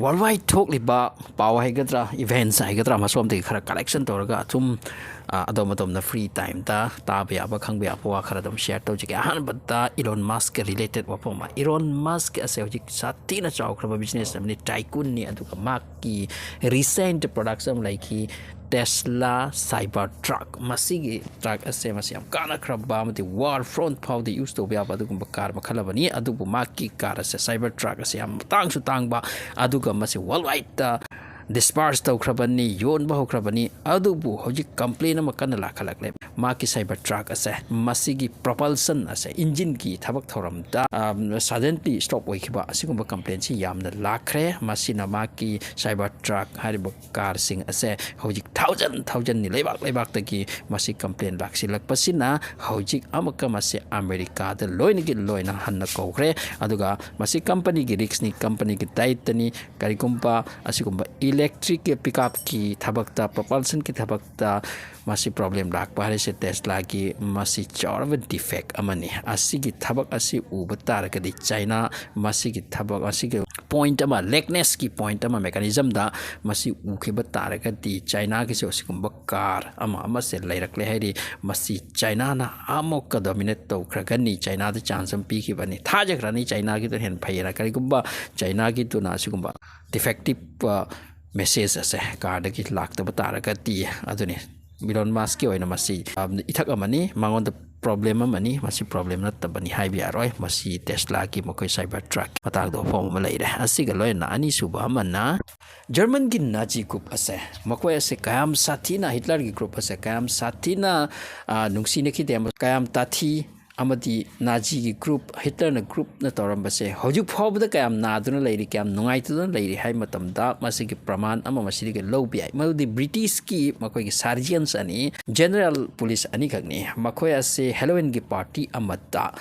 worldwide thokliba paw haigadra events haigadra masom de khara collection torga chum adom na free time ta ba ba khang ba wa khara dom share to jike han bata Elon Musk related wafam Elon Musk ase hojik satina chaw khra business amni tycoon ni aduka maki recent products like he Tesla Cybertruck masigi truck ase masiam kana kraba mati war front pow the used to be aba dugum car makhalabani adubu maki car ase Cybertruck ase am tang su tang ba aduga masi worldwide disperse to krabani yon ba krabani adubu hojik complain ma kana la khalakle maki Cybertruck ase masigi propulsion ase engine ki thabak thoram da suddenly stop oikiba asigumba complaint si yamna lakhre masina maki Cybertruck haribo car sing ase hojik thousand ni lebak taki masi complaint laksi lakpasina hojik amaka masi America da loina hanna kokre aduga masi company gi risk ni company gi daitani karigumba asigumba electric pickup ki thabakta propulsion ki thabakta masi problem lak pare se Tesla ki masi chorva defect amani asigi thabak asi ubatar ka di China masi ki thabak asigi point ama lackness ki point ama mechanism da masi ukhiba tar ka di China ki se osigumba car ama se lairakle hairi masi China na amok ka dominate to kragani China da chance am pi ki bani thajakrani China ki to hen phayera karigumba China ki to na asigumba defective message ase card ki lakta batara ti aduni Elon Musk ki oina masi ithak amani mangon the problem amani masi problem na tabani haibi aroi masi Tesla ki mokoi Cybertruck matak do form ma leire asiga loina ani suba manna German gi Nazi group ase mokoi ase kayam sathina Hitler gi group ase kayam sathina nungsine ki dem kayam tathi amadi Nazi gi group Hitler na group na toram base hoju phobda kayam na duna leiri kayam nungai tu leiri hai matam da masi gi praman ama masi gi lobbi ai madi British ki makoi gi sergeants ani general police ani khagni makoi ase Halloween gi party amata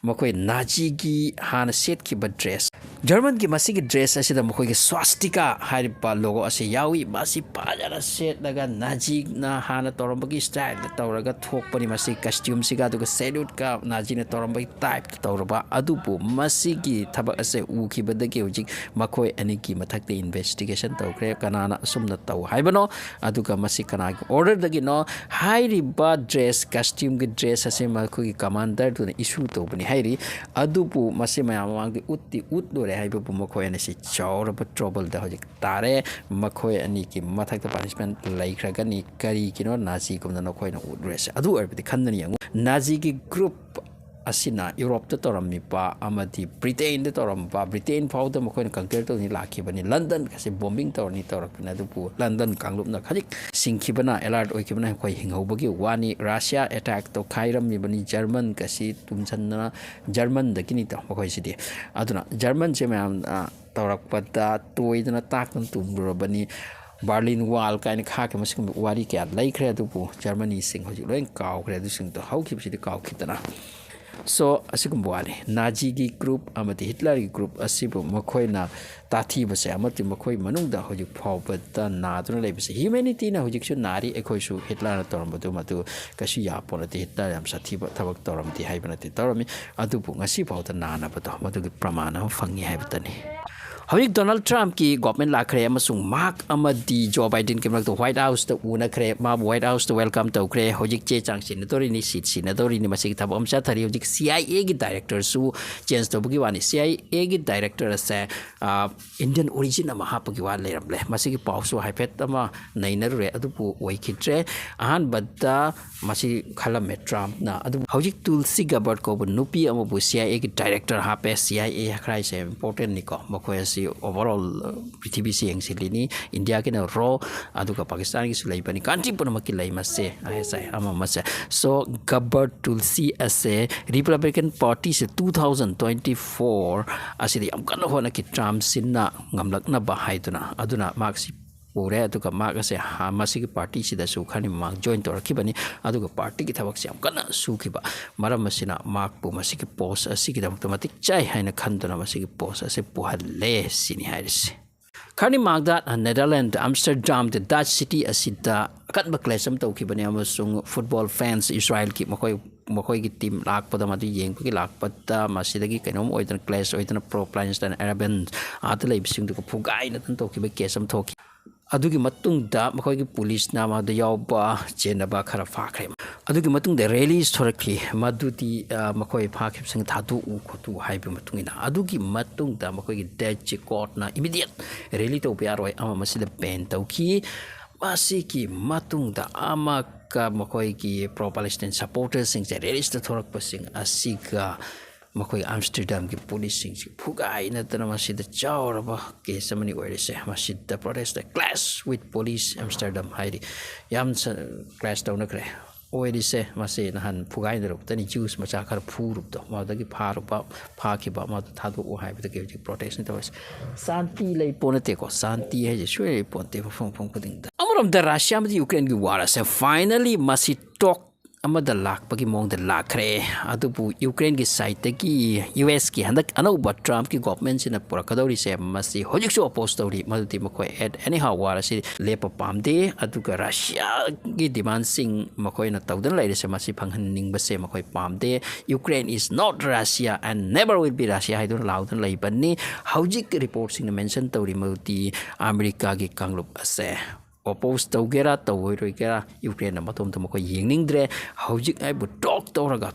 makoi Nazi gi hana set ki dress German ki masi gi dress ase da makoi gi swastika haripa logo ase yawi masi pajara set daga Nazi na hana toram gi style tawraga thokpani masi costume siga duga salute ka Nazi na toram gi type tawraba adubu masi gi thabak ase uki badagi hojik makoi ani ki mathak te investigation tawkre kanana sumna taw haibano aduga masi kana order dagi no hairiba dress costume gi dress ase makoi gi commander tu issue to bani hairi adubu masi mayam wangdi utti utlo re haibu makoi ani si chawra trouble da hojik tare makoi ani ki mathak ta punishment laikhragani kari kino Nazi kumna no khoi na udres adu arbiti khandani yang Nazi ki group asina Europe ta torammi pa amadi Britain ta torampa Britain fauda makoi na conquer to ni lakhi bani London kasi bombing to ni torakna dupu London kanglup na khajik singkhibana alert oikibana khoi hinghobagi wani Russia attack to khairam mi bani German kasi tumchanna German da kini to makoi sidi aduna German che mayam torakpada toidana takna tumrobani Berlin Wall kain kha ke masing wari kya laikre adupu Germany sing hoji loin kaw kre adu sing to hau khip sidi kaw khitana so asigum buani Nazi gi group amati Hitler gi group asibu makoi na tathi base amati makoi manung da hoji phawbata na duna leibase humanity na hoji chu nari ekhoi su Hitler na toram badu matu kashi ya ponati Hitler yam sathi ba thabak toram ti haibanati torami adupu ngasi phawta na na bado madu gi pramana fangi haibatani Hawik Donald Trump ki government la kre amasung Mark amadi Joe Biden ki to White House to una kre ma White House to welcome to kre hojik che chang senator ni seat senator ni masik thab amsa thari hojik CIA gi director su change to bugi wani CIA gi director ase Indian origin ama ha bugi wa leram le masik paw su haipet ama nainer re adu pu oi khitre ahan badda masi khalam me Trump na adu hojik Tulsi Gabbard ko nupi ama bu CIA gi director ha pe CIA khrai se important ni ko makoi overall prithibi si yang silini India ki na raw aduga Pakistan ki sulai bani country pun makil lai masse ahesai ama masse so Gabbard Tulsi ase Republican Party se 2024 asidi am kana hona ki Trump sinna ngamlak na ba haiduna aduna maxi pure aduga mag ase hamasi ki party sida su khani mag join tor kibani aduga party ki thabak siam kana su khiba maram masina mag pu masiki post asiki da automatic chai haina khanduna masiki post ase puhalle sini hairis khani magda Netherlands Amsterdam the Dutch city asida kat ba clash am to kibani amasung football fans Israel ki makoi ꯃꯈꯣꯏꯒꯤ team ꯂꯥꯛꯄꯗ ꯃꯗꯨ ꯌꯦꯡꯕꯒꯤ ꯂꯥꯛꯄꯗ ꯃꯁꯤꯗꯒꯤ ꯀꯩꯅꯣꯝ ꯑꯣꯏꯗꯅ ꯀ꯭ꯂꯦꯁ ꯑꯣꯏꯗꯅ pro ꯄ꯭ꯂꯥꯏꯟꯁꯇꯟ ꯑꯦꯔꯥꯕꯦꯟ ꯑꯥꯗ ꯂꯩꯕꯁꯤꯡꯗꯨꯒ ꯐꯨꯒꯥꯏꯅꯗꯅ ꯇꯧꯈꯤꯕ ꯀꯦꯁ ꯑꯃ ꯊꯣꯛꯈꯤ ꯑꯗꯨꯒꯤ ꯃꯇꯨꯡꯗ ꯃꯈꯣꯏꯒꯤ ꯄꯨꯂꯤꯁꯅ ꯃꯗꯨ ꯌꯥꯎꯕ ꯆꯦꯟꯅꯕ ꯈꯔ ꯐꯥꯈ꯭ꯔꯦ ꯑꯗꯨꯒꯤ ꯃꯇꯨꯡꯗ ꯔꯦꯂꯤꯁ ꯊꯣꯔꯛꯈꯤ ꯃꯗꯨꯗꯤ ꯃꯈꯣꯏ ꯐꯥꯈꯤꯕꯁꯤꯡ ꯊꯥꯗꯣꯛꯎ ꯈꯣꯠꯇꯨ ꯍꯥꯏꯕ ꯃꯇꯨꯡꯏꯟꯅ ꯑꯗꯨꯒꯤ ꯃꯇꯨꯡꯗ ꯃꯈꯣꯏꯒꯤ ꯗꯦꯠꯁꯤ ꯀꯣꯔꯠꯅ ꯏꯃꯤꯗꯤꯌꯦꯠ ꯔꯦꯂꯤ ꯇꯧꯕ ꯌꯥꯔꯣꯏ ꯑꯃ ꯃꯁꯤꯗ ꯕꯦꯟ ꯇꯧꯈꯤ ꯃꯁꯤꯒꯤ ꯃꯇꯨꯡꯗ ꯑꯃꯛꯀ ꯃꯈꯣꯏꯒꯤ ꯄ꯭ꯔꯣ ꯄꯦꯂꯦꯁꯇꯥꯏꯟ ꯁꯄꯣꯔꯇꯔꯁꯤꯡꯁꯦ ꯔꯦꯂꯤꯁꯇ ꯊꯣꯔꯛꯄꯁꯤꯡ ꯑꯁꯤꯒ ꯃꯈꯣꯏ ꯑꯝꯁꯇꯔꯗꯝꯒꯤ ꯄꯨꯂꯤꯁꯁꯤꯡꯁꯤ ꯐꯨꯒꯥꯏꯅꯗꯅ ꯃꯁꯤꯗ ꯆꯥꯎꯔꯕ ꯀꯦꯁ ꯑꯃꯅꯤ ꯑꯣꯏꯔꯤꯁꯦ ꯃꯁꯤꯗ ꯄ꯭ꯔꯣꯇꯦꯁꯇ ꯀ꯭ꯂꯥꯁ ꯋꯤꯠ ꯄꯨꯂꯤꯁ ꯑꯝꯁꯇꯔꯗꯝ ꯍꯥꯏꯗꯤ ꯌꯥꯝ ꯀ꯭ꯂꯥꯁ ꯇꯧꯅꯈ꯭ꯔꯦ ꯑꯣꯏꯔꯤꯁꯦ ꯃꯁꯤ ꯅꯍꯥꯟ ꯐꯨꯒꯥꯏꯅꯔꯨꯕꯗꯅꯤ ꯖꯨꯁ ꯃꯆꯥ ꯈꯔ ꯐꯨꯔꯨꯕꯗꯣ ꯃꯗꯨꯗꯒꯤ ꯐꯥꯈꯤꯕ ꯃꯗꯨ ꯊꯥꯗꯣꯛꯎ ꯍꯥꯏꯕꯗꯒꯤ ꯍꯧꯖꯤꯛ ꯄ꯭ꯔꯣꯇꯦꯁꯟ ꯇꯧꯔꯤꯁꯦ ꯁꯥꯟꯇꯤ ꯂꯩ ꯄꯣꯠ ꯅꯠꯇꯦꯀꯣ ꯁꯥꯟꯇꯤ ꯍꯥꯏꯁꯦ ꯁꯨꯡꯂꯩ ꯂꯩ ꯄꯣꯠ ꯅꯠꯇꯦ ꯃꯐꯝ ꯈꯨꯗꯤꯡꯗ ꯑꯃꯔꯣꯝꯗ ꯔꯁꯤꯌꯥ ꯑꯃꯗꯤ ꯌꯨꯀ꯭ꯔꯦꯟꯒꯤ ꯋꯥꯔ ꯑꯁꯦ ꯐꯥꯏꯅꯦꯜꯂꯤ ꯃꯁꯤ ꯇꯣꯛ ꯑꯃꯗ ꯂꯥꯛꯄꯒꯤ ꯃꯑꯣꯡꯗ ꯂꯥꯛꯈ꯭ꯔꯦ ꯑꯗꯨꯕꯨ ꯌꯨꯀ꯭ꯔꯦꯟꯒꯤ ꯁꯥꯏꯠꯇꯒꯤ ꯌꯨ ꯑꯦꯁꯀꯤ ꯍꯟꯗꯛ ꯑꯅꯧꯕ ꯇ꯭ꯔꯝꯞꯀꯤ ꯒꯣꯚꯔꯟꯃꯦꯟꯠꯁꯤꯅ ꯄꯨꯔꯛꯀꯗꯧꯔꯤꯁꯦ ꯃꯁꯤ ꯍꯧꯖꯤꯛꯁꯨ ꯑꯣꯄꯣꯁ ꯇꯧꯔꯤ ꯃꯗꯨꯗꯤ ꯃꯈꯣꯏ ꯑꯦꯠ ꯑꯦꯅꯤ ꯍꯥꯎ ꯋꯥꯔ ꯑꯁꯤ ꯂꯦꯞꯄ ꯄꯥꯝꯗꯦ ꯑꯗꯨꯒ ꯔꯁꯤꯌꯥꯒꯤ ꯗꯤꯃꯥꯟꯁꯤꯡ ꯃꯈꯣꯏꯅ ꯇꯧꯗꯨꯅ ꯂꯩꯔꯤꯁꯦ ꯃꯁꯤ ꯐꯪꯍꯟꯅꯤꯡꯕꯁꯦ ꯃꯈꯣꯏ ꯄꯥꯝꯗꯦ Ukraine is not Russia and never will be Russia ꯍꯥꯏꯗꯨꯅ ꯂꯥꯎꯗꯨꯅ ꯂꯩꯕꯅꯤ ꯍꯧꯖꯤꯛ ꯔꯤꯄꯣꯔꯠꯁꯤꯡꯅ ꯃꯦꯟꯁꯟ ꯇꯧꯔꯤ ꯃꯗꯨꯗꯤ ꯑꯃꯦꯔꯤꯀꯥꯒꯤ ꯀꯥꯡꯂꯨꯞ ꯑꯁꯦ ꯑꯣꯄꯣꯁ ꯇꯧꯒꯦꯔꯥ ꯇꯧꯔꯣꯏꯒꯦꯔꯥ ꯌꯨꯀ꯭ꯔꯦꯟꯅ ꯃꯇꯣꯝꯇ ꯃꯈꯣꯏ ꯌꯦꯡꯅꯤꯡꯗ꯭ꯔꯦ ꯍꯧꯖꯤꯛ ꯑꯩꯕꯨ ꯇꯣꯛ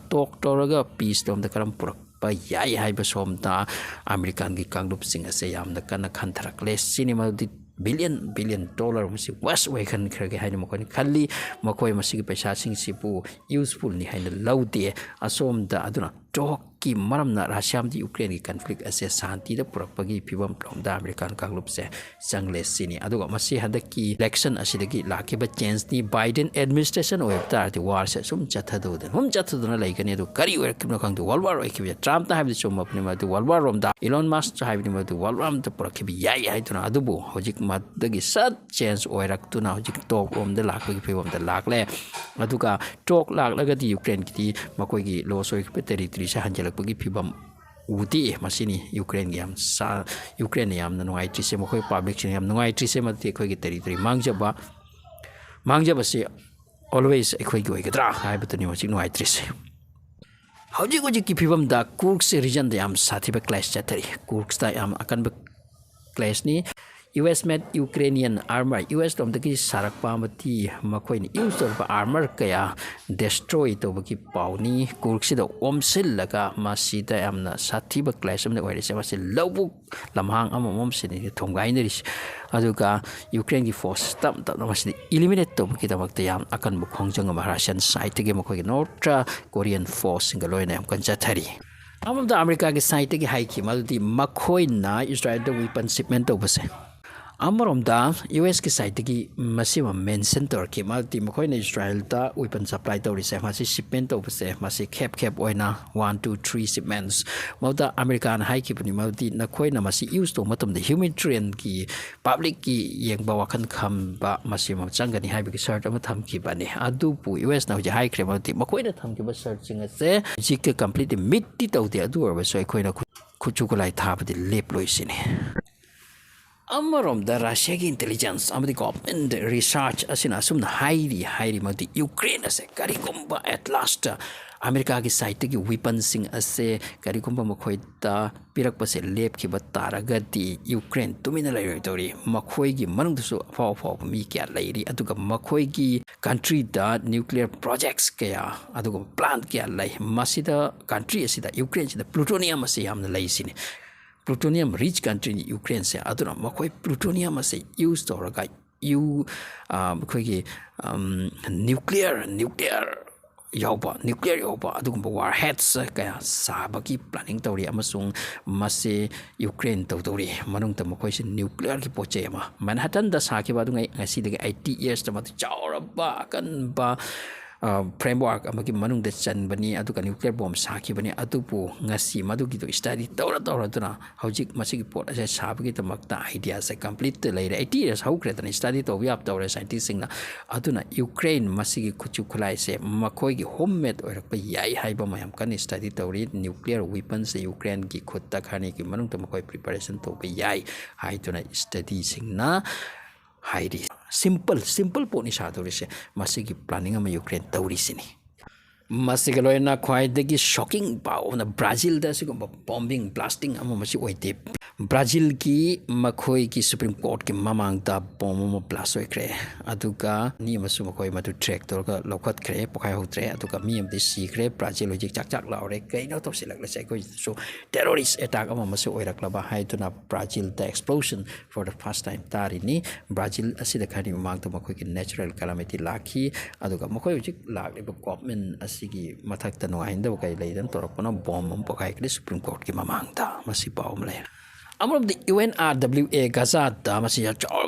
ꯇꯧꯔꯒ ꯄꯤꯁꯇꯣꯝꯗ ꯀꯔꯝ ꯄꯨꯔꯛꯄ ꯌꯥꯏ ꯍꯥꯏꯕ ꯁꯣꯝꯗ ꯑꯃꯦꯔꯤꯀꯥꯟꯒꯤ ꯀꯥꯡꯂꯨꯞꯁꯤꯡ ꯑꯁꯦ ꯌꯥꯝꯅ ꯀꯟꯅ ꯈꯟꯊꯔꯛꯂꯦ ꯁꯤꯅꯤ ꯃꯗꯨꯗꯤ ꯕꯤꯂꯤꯌꯟ ꯗꯣꯂꯔ ꯃꯁꯤ ꯋꯦꯁ ꯑꯣꯏꯍꯟꯈ꯭ꯔꯒꯦ ꯍꯥꯏꯅ ꯃꯈꯣꯏꯅ ꯈꯜꯂꯤ ꯃꯈꯣꯏ ꯃꯁꯤꯒꯤ ꯄꯩꯁꯥꯁꯤꯡꯁꯤꯕꯨ ꯌꯨꯁꯐꯨꯜꯅꯤ ꯍꯥꯏꯅ ꯂꯧꯗꯦ ꯑꯁꯣꯝꯗ ꯑꯗꯨꯅ ꯇꯣꯛꯀꯤ ꯃꯔꯝꯅ ꯔꯁꯤꯌꯥ ꯑꯃꯗꯤ ꯌꯨꯀ꯭ꯔꯦꯟꯒꯤ ꯀꯟꯐ꯭ꯂꯤꯛ ꯑꯁꯦ ꯁꯥꯟꯇꯤꯗ ꯄꯨꯔꯛꯄꯒꯤ ꯐꯤꯕꯝꯂꯣꯝꯗ ꯑꯃꯦꯔꯤꯀꯥꯟ ꯀꯥꯡꯂꯨꯞꯁꯦ ꯆꯪꯂꯦ ꯁꯤꯅꯤ ꯑꯗꯨꯒ ꯃꯁꯤ ꯍꯟꯗꯛꯀꯤ ꯏꯂꯦꯛꯁꯟ ꯑꯁꯤꯗꯒꯤ ꯂꯥꯛꯈꯤꯕ ꯆꯦꯟꯖꯅꯤ ꯕꯥꯏꯗꯦꯟ ꯑꯦꯗꯃꯤꯅꯤꯁꯇ꯭ꯔꯦꯁꯟ ꯑꯣꯏꯕ ꯇꯥꯔꯗꯤ ꯋꯥꯔꯁꯦ ꯁꯨꯝ ꯆꯠꯊꯗꯨꯅ ꯂꯩꯒꯅꯤ ꯑꯗꯨ ꯀꯔꯤ ꯑꯣꯏꯔꯛꯈꯤꯕꯅꯣ ꯈꯪꯗꯦ ꯋꯥꯔꯜ ꯋꯥꯔ ꯑꯣꯏꯈꯤꯕ ꯇ꯭ꯔꯝꯞꯅ ꯍꯥꯏꯕꯗꯤ ꯆꯨꯝꯃꯕꯅꯤ ꯃꯗꯨ ꯋꯥꯔꯜ ꯋꯥꯔ ꯔꯣꯝꯗ ꯏꯂꯣꯟ ꯃꯥꯁꯛ ꯍꯥꯏꯕꯅꯤ ꯃꯗꯨ ꯋꯥꯔꯜ ꯋꯥꯔ ꯑꯃꯗ ꯄꯨꯔꯛꯈꯤꯕ ꯌꯥꯏ ꯍꯥꯏꯗꯨꯅ ꯑꯗꯨꯕꯨ ꯍꯧꯖꯤꯛ ꯃꯗꯨꯗꯒꯤ ꯁꯠ ꯆꯦꯟꯖ ꯑꯣꯏꯔꯛꯇꯨꯅ ꯍꯧꯖꯤꯛ ꯇꯣꯛ ꯂꯣꯝꯗ ꯂꯥꯛꯄꯒꯤ ꯐꯤꯕꯝꯗ ꯂꯥꯛꯂꯦ ꯑꯗꯨꯒ ꯇꯣꯛ ꯂꯥꯛꯂꯒꯗꯤ ꯌꯨꯀ꯭ꯔꯦꯟꯒꯤꯗꯤ ꯃꯈꯣꯏꯒꯤ ꯂꯣꯁ ꯑꯣꯏꯈꯤꯕ ꯇꯦꯔꯤꯇꯔꯤꯁꯦ ꯍꯟꯖꯤꯜꯂꯛꯄꯒꯤ ꯐꯤꯕꯝ ꯎꯗꯦ ꯃꯁꯤꯅꯤ ꯌꯨꯀ꯭ꯔꯦꯟꯒꯤ ꯌꯨꯀ꯭ꯔꯦꯟꯅ ꯌꯥꯝꯅ ꯅꯨꯡꯉꯥꯏꯇ꯭ꯔꯤꯁꯦ ꯃꯈꯣꯏ ꯄꯥꯕ꯭ꯂꯤꯛꯁꯤꯡꯅ ꯌꯥꯝ ꯅꯨꯡꯉꯥꯏꯇ꯭ꯔꯤꯁꯦ ꯃꯗꯨꯗꯤ ꯑꯩꯈꯣꯏꯒꯤ ꯇꯦꯔꯤꯇꯔꯤ ꯃꯥꯡꯖꯕꯁꯤ ꯑꯣꯜꯋꯦꯖ ꯑꯩꯈꯣꯏꯒꯤ ꯑꯣꯏꯒꯗ꯭ꯔꯥ ꯍꯥꯏꯕꯗꯨꯅꯤ ꯍꯧꯖꯤꯛ ꯅꯨꯡꯉꯥꯏꯇ꯭ꯔꯤꯁꯦ ꯍꯧꯖꯤꯛꯀꯤ ꯐꯤꯕꯝꯗ ꯀꯨꯔꯛꯁ ꯔꯤꯖꯟꯗ ꯌꯥꯝ ꯁꯥꯊꯤꯕ ꯀ꯭ꯂꯦꯁ ꯆꯠꯊꯔꯤ ꯀꯨꯔꯛꯁꯇ ꯌꯥꯝ ꯑꯀꯟꯕ ꯀ꯭ꯂꯦꯁꯅꯤ ꯌꯨ ꯑꯦꯁ ꯃꯦꯠ ꯌꯨꯀ꯭ꯔꯦꯅꯤꯌꯟ ꯑꯥꯔꯃꯔ ꯌꯨ ꯑꯦꯁ ꯂꯣꯝꯗꯒꯤ ꯁꯥꯔꯛꯄ ꯑꯃꯗꯤ ꯃꯈꯣꯏꯅ ꯌꯨꯁ ꯇꯧꯔꯤꯕ ꯑꯥꯔꯃꯔ ꯀꯌꯥ ꯗꯦꯁꯇ꯭ꯔꯣꯏ ꯇꯧꯕꯒꯤ ꯄꯥꯎꯅꯤ ꯀꯨꯔꯛꯁꯤꯗ ꯑꯣꯝꯁꯤꯜꯂꯒ ꯃꯁꯤꯗ ꯌꯥꯝꯅ ꯁꯥꯊꯤꯕ ꯀ꯭ꯂꯦꯁ ꯑꯃꯗ ꯑꯣꯏꯔꯤꯁꯦ ꯃꯁꯤ ꯂꯧꯕꯨꯛ ꯂꯝꯍꯥꯡ ꯑꯃꯃꯝꯁꯤꯅꯤ ꯊꯣꯝꯒꯥꯏꯅꯔꯤꯁꯦ ꯑꯗꯨꯒ ꯌꯨꯀ꯭ꯔꯦꯟꯒꯤ ꯐꯣꯔꯁ ꯇꯞꯅ ꯃꯁꯤꯗ ꯏꯂꯤꯃꯤꯅꯦꯠ ꯇꯧꯕꯒꯤꯗꯃꯛꯇ ꯌꯥꯝ ꯑꯀꯟꯕ ꯈꯣꯡꯖꯪ ꯑꯃ ꯔꯁꯤꯌꯥꯟ ꯁꯥꯏꯠꯇꯒꯤ ꯃꯈꯣꯏꯒꯤ ꯅꯣꯔꯠꯇ ꯀꯣꯔꯤꯌꯟ ꯐꯣꯔꯁꯁꯤꯡꯒ ꯂꯣꯏꯅ ꯌꯥꯝ ꯀꯟꯅ ꯆꯠꯊꯔꯤ ꯑꯃꯔꯣꯝꯗ ꯑꯃꯦꯔꯤꯀꯥꯒꯤ ꯁꯥꯏꯠꯇꯒꯤ ꯍꯥꯏꯈꯤ ꯃꯗꯨꯗꯤ ꯃꯈꯣꯏꯅ ꯏꯁꯔꯥꯏꯜꯗ ꯋꯤꯄꯟ ꯁꯤꯞꯃꯦꯟ ꯇꯧꯕꯁꯦ ꯑꯃꯔꯣꯝꯗ ꯌꯨ ꯑꯦꯁꯀꯤ ꯁꯥꯏꯠꯇꯒꯤ ꯃꯁꯤꯃ ꯃꯦꯟꯁꯟ ꯇꯧꯔꯛꯈꯤ ꯃꯗꯨꯗꯤ ꯃꯈꯣꯏꯅ ꯏꯁꯔꯥꯏꯜꯗ ꯋꯤꯄꯟ ꯁꯄ꯭ꯂꯥꯏ ꯇꯧꯔꯤꯁꯦ ꯃꯁꯤ ꯁꯤꯞꯃꯦꯟ ꯇꯧꯕꯁꯦ ꯃꯁꯤ ꯈꯦꯞ ꯑꯣꯏꯅ 1 2 3 ꯁꯤꯞꯃꯦꯟꯁ ꯃꯗꯨꯗ ꯑꯃꯦꯔꯤꯀꯥꯅ ꯍꯥꯏꯈꯤꯕꯅꯤ ꯃꯗꯨꯗꯤ ꯅꯈꯣꯏꯅ ꯃꯁꯤ ꯌꯨꯁ ꯇꯧꯕ ꯃꯇꯝꯗ ꯍ꯭ꯌꯨꯃꯤꯇ꯭ꯔꯤꯌꯟꯒꯤ ꯄꯥꯕ꯭ꯂꯤꯛꯀꯤ ꯌꯦꯡꯕ ꯋꯥꯈꯜ ꯈꯟꯕ ꯃꯁꯤꯃ ꯆꯪꯒꯅꯤ ꯍꯥꯏꯕꯒꯤ ꯁꯔꯠ ꯑꯃ ꯊꯝꯈꯤꯕꯅꯤ ꯑꯗꯨꯕꯨ ꯌꯨ ꯑꯦꯁꯅ ꯍꯧꯖꯤꯛ ꯍꯥꯏꯈ꯭ꯔꯦ ꯃꯗꯨꯗꯤ ꯃꯈꯣꯏꯅ ꯊꯝꯈꯤꯕ ꯁꯔꯠꯁꯤꯡ ꯑꯁꯦ ꯍꯧꯖꯤꯛꯀ ꯀꯝꯄ꯭ꯂꯤꯠꯂꯤ ꯃꯤꯠꯇꯤ ꯇꯧꯗꯦ ꯑꯗꯨ ꯑꯣꯏꯔꯕꯁꯨ ꯑꯩꯈꯣꯏꯅ ꯈꯨꯠꯁꯨ ꯈꯨꯠꯂꯥꯏ ꯊꯥꯕꯗꯤ ꯂꯦꯞꯂꯣꯏꯁꯤꯅꯤ ꯑꯃꯔꯣꯝꯗ ꯔꯁꯤꯌꯥꯒꯤ ꯏꯟꯇꯦꯂꯤꯖꯦꯟꯁ ꯑꯃꯗꯤ ꯒꯣꯚꯔꯟꯃꯦꯟꯠ ꯔꯤꯁꯥꯔꯆ ꯑꯁꯤꯅ ꯑꯁꯨꯝꯅ ꯍꯥꯏꯔꯤ ꯃꯗꯨꯗꯤ ꯌꯨꯀ꯭ꯔꯦꯟ ꯑꯁꯦ ꯀꯔꯤꯒꯨꯝꯕ ꯑꯦꯠ ꯂꯥꯁꯇ ꯑꯃꯦꯔꯤꯀꯥꯒꯤ ꯁꯥꯏꯠꯇꯒꯤ ꯋꯤꯄꯟꯁꯤꯡ ꯑꯁꯦ ꯀꯔꯤꯒꯨꯝꯕ ꯃꯈꯣꯏꯗ ꯄꯤꯔꯛꯄꯁꯦ ꯂꯦꯞꯈꯤꯕ ꯇꯥꯔꯒꯗꯤ ꯌꯨꯀ꯭ꯔꯦꯟ ꯇꯨꯃꯤꯟꯅ ꯂꯩꯔꯣꯏꯗꯧꯔꯤ ꯃꯈꯣꯏꯒꯤ ꯃꯅꯨꯡꯗꯁꯨ ꯑꯐꯥꯎꯕ ꯃꯤ ꯀꯌꯥ ꯂꯩꯔꯤ ꯑꯗꯨꯒ ꯃꯈꯣꯏꯒꯤ ꯀꯟꯇ꯭ꯔꯤꯗ ꯅ꯭ꯌꯨꯀ꯭ꯂꯤꯌꯔ ꯄ꯭ꯔꯣꯖꯦꯛꯠꯁ ꯀꯌꯥ ꯑꯗꯨꯒ ꯄ꯭ꯂꯥꯟ ꯀꯌꯥ ꯂꯩ ꯃꯁꯤꯗ ꯀꯟꯇ꯭ꯔꯤ ꯑꯁꯤꯗ ꯌꯨꯀ꯭ꯔꯦꯟꯁꯤꯗ ꯄ꯭ꯂꯨꯇꯣꯅꯤꯌꯝ ꯑꯁꯤ ꯌꯥꯝꯅ ꯂꯩꯁꯤꯅꯤ ꯄ꯭ꯂꯨꯇꯣꯅꯤꯌꯝ ꯔꯤꯆ ꯀꯟꯇ꯭ꯔꯤꯅꯤ ꯌꯨꯀ꯭ꯔꯦꯟꯁꯦ ꯑꯗꯨꯅ ꯃꯈꯣꯏ ꯄ꯭ꯂꯨꯇꯣꯅꯤꯌꯝ ꯑꯁꯤ ꯌꯨꯁ ꯇꯧꯔꯒ ꯑꯩꯈꯣꯏꯒꯤ ꯅ꯭ꯌꯨꯀ꯭ꯂꯤꯌꯔ ꯌꯥꯎꯕ ꯑꯗꯨꯒꯨꯝꯕ ꯋꯥꯔ ꯍꯦꯠꯁ ꯀꯌా ꯁꯥꯕꯒꯤ ꯄ꯭ꯂꯥꯅꯤꯡ ꯇꯧꯔꯤ ꯑꯃꯁꯨꯡ ꯃꯁꯤ ꯌꯨꯀ꯭ꯔꯦꯟ ꯇꯧꯗꯧꯔꯤ ꯃꯅꯨꯡꯗ ꯃꯈꯣꯏꯁꯤ ꯅ꯭ꯌꯨꯀ꯭ꯂꯤꯌꯔꯒꯤ ꯄꯣꯠ ꯆꯩ ꯑꯃ ꯃꯦꯟꯍꯇꯟꯗ ꯁꯥꯈꯤꯕ ꯑꯗꯨꯉꯩ ꯉꯁꯤꯗꯒꯤ 80 ꯏꯌꯔꯁꯇ ꯃꯗꯨ ꯆꯥꯎꯔꯕ ꯑꯀꯟꯕ ꯐ꯭ꯔꯦꯝꯋꯥꯔꯛ ꯑꯃꯒꯤ ꯃꯅꯨꯡꯗ ꯆꯟꯕꯅꯤ ꯑꯗꯨꯒ ꯅ꯭ꯌꯨꯀ꯭ꯂꯤꯌꯔ ꯕꯣꯝ ꯁꯥꯈꯤꯕꯅꯤ ꯑꯗꯨꯕꯨ ꯉꯁꯤ ꯃꯗꯨꯒꯤꯗꯣ ꯁ꯭ꯇꯗꯤ ꯇꯧꯔꯗꯨꯅ ꯍꯧꯖꯤꯛ ꯃꯁꯤꯒꯤ ꯄꯣꯠ ꯑꯁꯦ ꯁꯥꯕꯒꯤꯗꯃꯛꯇ ꯑꯥꯏꯗꯤꯌꯥꯁꯦ ꯀꯝꯄ꯭ꯂꯤꯠꯇ ꯂꯩꯔꯦ 80 ꯏꯌꯔꯁ ꯍꯧꯈ꯭ꯔꯦꯗꯅ ꯁ꯭ꯇꯗꯤ ꯇꯧꯕ ꯌꯥꯕ ꯇꯧꯔꯦ ꯁꯥꯏꯟꯇꯤꯁꯁꯤꯡꯅ ꯑꯗꯨꯅ ꯌꯨꯀ꯭ꯔꯦꯟ ꯃꯁꯤꯒꯤ ꯈꯨꯠꯁꯨ ꯈꯨꯠꯂꯥꯏꯁꯦ ꯃꯈꯣꯏꯒꯤ ꯍꯣꯝꯃꯦꯗ ꯑꯣꯏꯔꯛꯄ ꯌꯥꯏ ꯍꯥꯏꯕ ꯃꯌꯥꯝ ꯀꯟꯅ ꯁ꯭ꯇꯗꯤ ꯇꯧꯔꯤ ꯅ꯭ꯌꯨꯀ꯭ꯂꯤꯌꯔ ꯋꯤꯄꯟꯁꯦ ꯌꯨꯀ꯭ꯔꯦꯟꯒꯤ ꯈꯨꯠꯇ ꯈꯔꯅꯤꯒꯤ ꯃꯅꯨꯡꯗ ꯃꯈꯣꯏ ꯄ꯭ꯔꯤꯄꯦꯔꯦꯁꯟ ꯇꯧꯕ ꯌꯥꯏ ꯍꯥꯏꯗꯨꯅ ꯁ꯭ꯇꯗꯤꯁꯤꯡꯅ ꯍꯥꯏꯔꯤ ꯁꯤꯝꯄꯜ ꯄꯣꯠꯅꯤ ꯁꯥꯗꯧꯔꯤꯁꯦ ꯃꯁꯤꯒꯤ ꯄ꯭ꯂꯥꯅꯤꯡ ꯑꯃ Ukraine ꯇꯧꯔꯤꯁꯤꯅꯤ masiga loina khwaidagi shocking pau na Brazil da sigumba bombing blasting ama masi oite Brazil ki makhoi ki Supreme Court ki mamang da bomb blast oikre aduga ni masu makhoi matu track torga lokhat kre pokai hotre aduga mi am disi kre Brazil logic chak chak laure kai no to silak la sai ko so terrorist attack ama masu oirak laba hai tuna Brazil the explosion for the first time tari ni Brazil asida khani mamang to makhoi ki natural calamity lakhi aduga makhoi logic lak government sigi mathak ta nuainda kai leidan torakpana bomb pokai kri Supreme Court ki mamangta masi paum le among the UNRWA Gaza da masi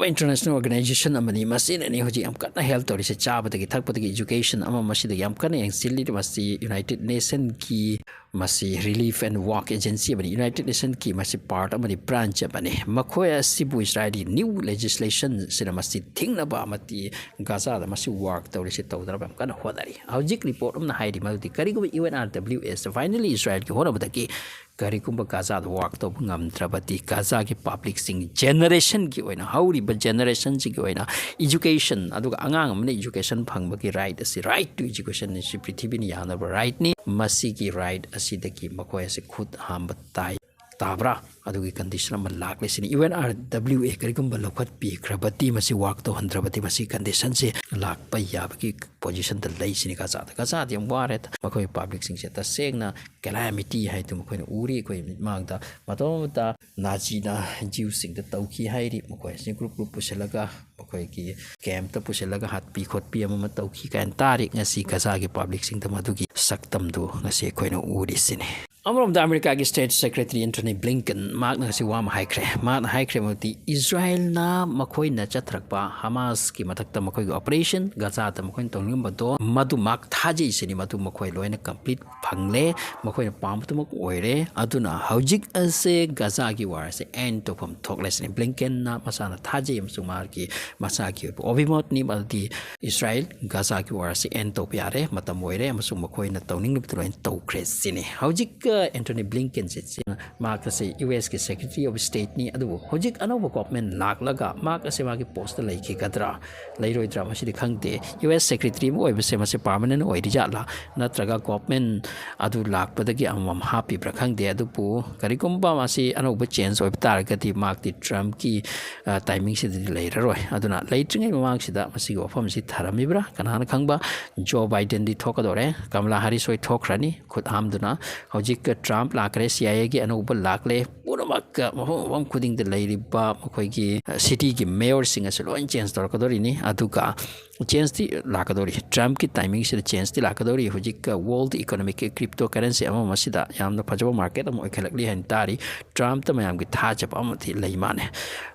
international organization amani masi ni hoji am kana health tori se chaba de thak pati education ama masi de yam kana yang silli masi United Nation ki masi relief and work agency amani United Nation ki masi part amani branch amani makhoya sibu Israeli new legislation sina masi thingna ba mati Gaza da masi work tori se tawdra bam kana hodari houjik report amna hairi malti kari go UNRWA finally Israel ki hona badaki Kari kumba Gaza work to ngam trabati Gaza ki public sing generation ki oina hauri ba generation ki oina education aduga angang amne education phangba ki right asi right to education ni prithibi ni yana right ni masi ki right asi de ki makhoi se khud ham batai tabra adugi condition am lak le sini UNRWA kari kumba lokhat pi krabati masi work to handrabati masi condition se lak pa ya ki position the lay sini Gaza yam waret makhoi public sing se ta sengna calamity hai tu makhoi uri koi mangda matomta nazi na jiu sing the tauki hairi makhoi sing group puselaga makhoi ki camp ta puselaga hat pi khot pi ama tauki kan tarik ngasi Gaza ki public sing ta madugi saktam du ngasi koi no uri sini Among the American State Secretary Anthony Blinken, Mark na si Wam Haikre, Mark na Haikre mati Israel na makoy na chatrakpa Hamas ki matakta makoy operation Gaza ta makoy tonglim bato madu mak thaji sini madu makoy loy na complete phangle makoy na pam tu mak oire aduna houjik ase Gaza ki war se end to pam thokles ni Blinken na masana thaji msumar ki masa ki obimot ni balti Israel Gaza ki war se end to piare matam oire masum makoy na tongling bitloin to kres sini houjik Anthony Blinken said Mark say US ki Secretary of State ni adu hojik anoba government lak laga Mark ase ma ki post lai ki kadra lairoi drama si khangte US Secretary mo oibe se ma se permanent oiri jala natraga government adu lak padagi amam happy prakhangde adu pu karikumba ma si anoba change oib tar gati Mark ti Trump ki timing si lairoi aduna laitringai mamang sida masi wafam si tharamibra kanana khangba Joe Biden di thokadore Kamala Harris oi thokrani khud hamduna hojik Trump lakre CIA ki anuba lakle punamak mafam khuding de lairiba makhoi ki city ki mayor singa se loin change tor kadori ni aduka change ti lakadori Trump ki timing se change ti lakadori hojik world economic cryptocurrency ama masida yamna phajaba market am oikhalakli han tari Trump ta mayam ki thajab am thi leimane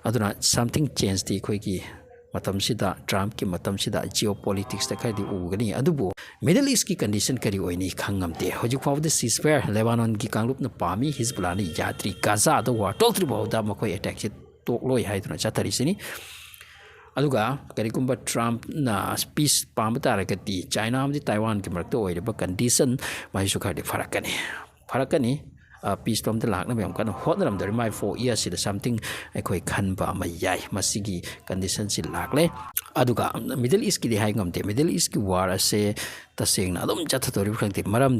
aduna something change ti khoi ki matam sida Trump ki matam sida geopolitics ta khadi ugani adubu Middle East ki condition kari oini khangamte hojik faw the ceasefire Lebanon ki kangrup na pami Hezbollah ni yatri Gaza the war totally bawda makoi attack se tokloi haiduna chatari sini aduga karikumba Trump na peace pamata rakati China amdi Taiwan ki marakto oiriba condition mai su khadi farakani peace from the lak na bam kan hot ram der mai 4 years is something khoi khan ba ma yai masigi condition si lak le aduga Middle East ki di hai ngamte Middle East ki war ase taseng na adum chatha tori khangte maram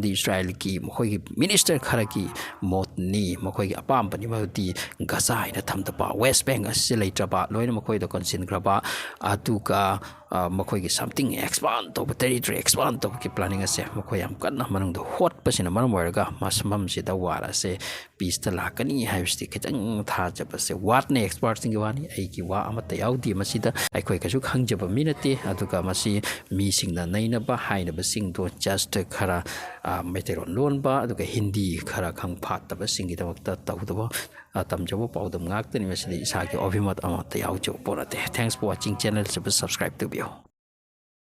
di Israel ki makhoi ki minister khara ki mot ni makhoi ki apam pani ma di Gaza ina thamta pa West Bank ase leitra ba loina makhoi da concern graba atuka makhoi ki something expand to territory expand to ki planning ase makhoi am kan manung do hot pasina maram warga masmam si da war ase peace ta lakani haibsti ketang tha jaba se what ne experts ngi wani ai ki wa amata yaudi masida ai khoi kasu khangjaba minati atuka masi mi singna naina ba haina ba sing do just khara meteron lon ba aduka Hindi khara khang phat ta ba singi da wakta tawdaba tamjabo paodm ngak tani masidi isa ki obhimat amata yaujo porate thanks for watching channel subscribe to bio